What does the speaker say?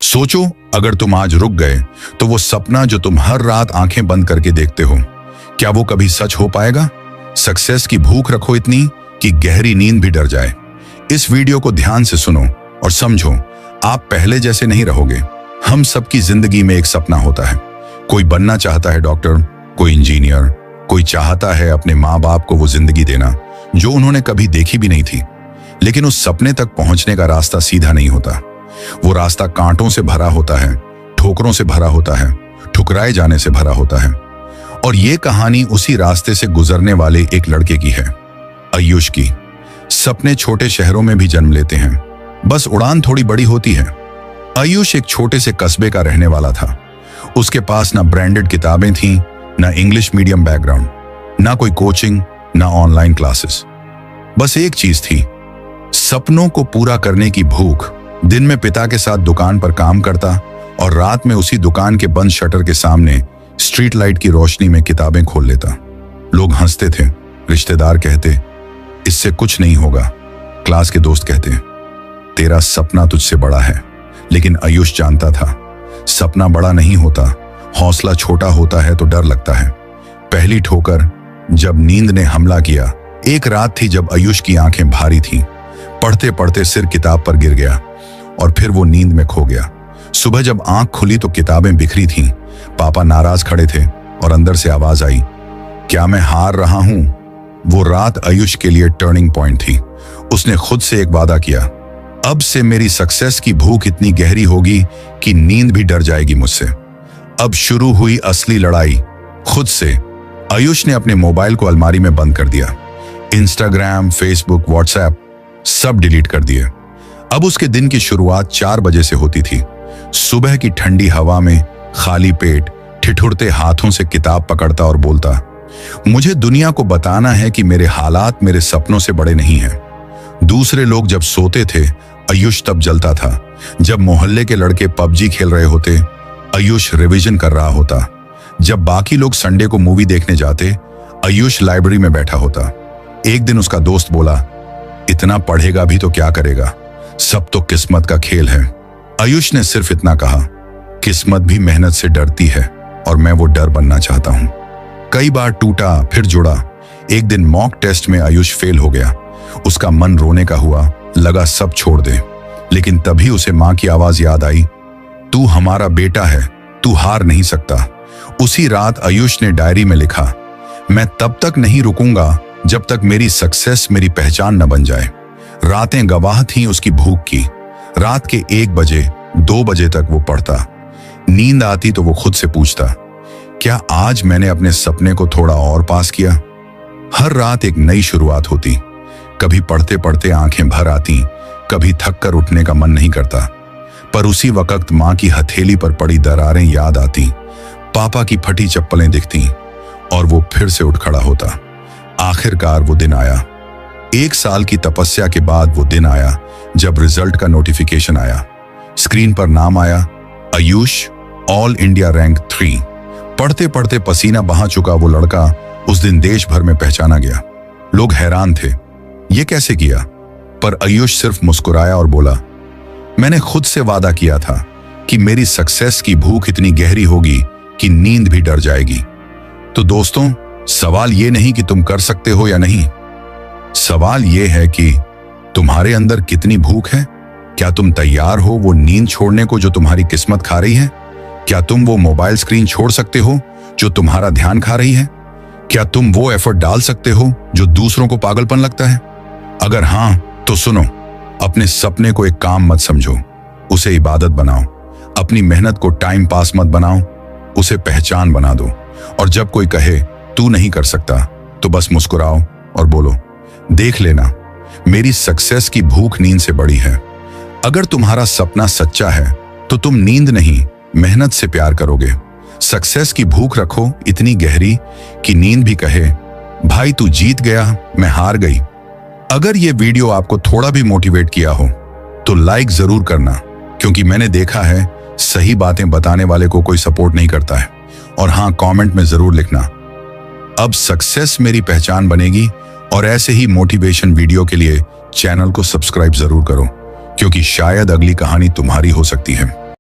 सोचो, अगर तुम आज रुक गए तो वो सपना जो तुम हर रात आंखें बंद करके देखते हो, क्या वो कभी सच हो पाएगा? सक्सेस की भूख रखो इतनी कि गहरी नींद भी डर जाए। इस वीडियो को ध्यान से सुनो और समझो, आप पहले जैसे नहीं रहोगे। हम सबकी जिंदगी में एक सपना होता है। कोई बनना चाहता है डॉक्टर, कोई इंजीनियर, कोई चाहता है अपने माँ बाप को वो जिंदगी देना जो उन्होंने कभी देखी भी नहीं थी। लेकिन उस सपने तक पहुंचने का रास्ता सीधा नहीं होता। वो रास्ता कांटों से भरा होता है, ठोकरों से भरा होता है, ठुकराए जाने से भरा होता है। और ये कहानी उसी रास्ते से गुजरने वाले एक लड़के की है, आयुष की। सपने छोटे शहरों में भी जन्म लेते हैं, बस उड़ान थोड़ी बड़ी होती है। आयुष एक छोटे से कस्बे का रहने वाला था। उसके पास ना ब्रांडेड किताबें थीं, ना इंग्लिश मीडियम बैकग्राउंड, ना कोई कोचिंग, ना ऑनलाइन क्लासेस। बस एक चीज थी, सपनों को पूरा करने की भूख। दिन में पिता के साथ दुकान पर काम करता और रात में उसी दुकान के बंद शटर के सामने स्ट्रीट लाइट की रोशनी में किताबें खोल लेता। लोग हंसते थे, रिश्तेदार कहते इससे कुछ नहीं होगा, क्लास के दोस्त कहते तेरा सपना तुझसे बड़ा है। लेकिन आयुष जानता था, सपना बड़ा नहीं होता, हौसला छोटा होता है तो डर लगता है। पहली ठोकर जब नींद ने हमला किया। एक रात थी जब आयुष की आंखें भारी थीं। पढ़ते पढ़ते सिर किताब पर गिर गया और फिर वो नींद में खो गया। सुबह जब आंख खुली तो किताबें बिखरी थीं। पापा नाराज खड़े थे और अंदर से आवाज आई, क्या मैं हार रहा हूं? वो रात आयुष के लिए टर्निंग पॉइंट थी। उसने खुद से एक वादा किया, अब से मेरी सक्सेस की भूख इतनी गहरी होगी कि नींद भी डर जाएगी मुझसे। अब शुरू हुई असली लड़ाई खुद से। आयुष ने अपने मोबाइल को अलमारी में बंद कर दिया। इंस्टाग्राम, फेसबुक, व्हाट्सएप सब डिलीट कर दिए। अब उसके दिन की शुरुआत 4 बजे से होती थी। सुबह की ठंडी हवा में खाली पेट ठिठुरते हाथों से किताब पकड़ता और बोलता, मुझे दुनिया को बताना है कि मेरे हालात मेरे सपनों से बड़े नहीं हैं। दूसरे लोग जब सोते थे, आयुष तब जलता था। जब मोहल्ले के लड़के पबजी खेल रहे होते, आयुष रिवीजन कर रहा होता। जब बाकी लोग संडे को मूवी देखने जाते, आयुष लाइब्रेरी में बैठा होता। एक दिन उसका दोस्त बोला, इतना पढ़ेगा भी तो क्या करेगा, सब तो किस्मत का खेल है। आयुष ने सिर्फ इतना कहा, किस्मत भी मेहनत से डरती है और मैं वो डर बनना चाहता हूं। कई बार टूटा फिर जुड़ा। एक दिन मॉक टेस्ट में आयुष फेल हो गया। उसका मन रोने का हुआ, लगा सब छोड़ दे। लेकिन तभी उसे मां की आवाज याद आई, तू हमारा बेटा है, तू हार नहीं सकता। उसी रात आयुष ने डायरी में लिखा, मैं तब तक नहीं रुकूंगा जब तक मेरी सक्सेस मेरी पहचान न बन जाए। रातें गवाह थीं उसकी भूख की। रात के 1 बजे 2 बजे तक वो पढ़ता। नींद आती तो वो खुद से पूछता, क्या आज मैंने अपने सपने को थोड़ा और पास किया? हर रात एक नई शुरुआत होती। कभी पढ़ते पढ़ते आंखें भर आती, कभी थक कर उठने का मन नहीं करता। पर उसी वक्त मां की हथेली पर पड़ी दरारें याद आती, पापा की फटी चप्पलें दिखती और वो फिर से उठ खड़ा होता। आखिरकार वो दिन आया। 1 साल की तपस्या के बाद वो दिन आया जब रिजल्ट का नोटिफिकेशन आया। स्क्रीन पर नाम आया, आयुष, ऑल इंडिया रैंक 3। पढ़ते पढ़ते पसीना बहा चुका वो लड़का उस दिन देश भर में पहचाना गया। लोग हैरान थे, ये कैसे किया? पर आयुष सिर्फ मुस्कुराया और बोला, मैंने खुद से वादा किया था कि मेरी सक्सेस की भूख इतनी गहरी होगी कि नींद भी डर जाएगी। तो दोस्तों, सवाल ये नहीं कि तुम कर सकते हो या नहीं, सवाल ये है कि तुम्हारे अंदर कितनी भूख है। क्या तुम तैयार हो वो नींद छोड़ने को जो तुम्हारी किस्मत खा रही है? क्या तुम वो मोबाइल स्क्रीन छोड़ सकते हो जो तुम्हारा ध्यान खा रही है? क्या तुम वो एफर्ट डाल सकते हो जो दूसरों को पागलपन लगता है? अगर हां तो सुनो, अपने सपने को एक काम मत समझो, उसे इबादत बनाओ। अपनी मेहनत को टाइम पास मत बनाओ, उसे पहचान बना दो। और जब कोई कहे तू नहीं कर सकता, तो बस मुस्कुराओ और बोलो, देख लेना, मेरी सक्सेस की भूख नींद से बड़ी है। अगर तुम्हारा सपना सच्चा है तो तुम नींद नहीं, मेहनत से प्यार करोगे। सक्सेस की भूख रखो इतनी गहरी कि नींद भी कहे, भाई तू जीत गया, मैं हार गई। अगर ये वीडियो आपको थोड़ा भी मोटिवेट किया हो तो लाइक जरूर करना, क्योंकि मैंने देखा है सही बातें बताने वाले को कोई सपोर्ट नहीं करता है। और हाँ, कमेंट में जरूर लिखना, अब सक्सेस मेरी पहचान बनेगी। और ऐसे ही मोटिवेशन वीडियो के लिए चैनल को सब्सक्राइब जरूर करो, क्योंकि शायद अगली कहानी तुम्हारी हो सकती है।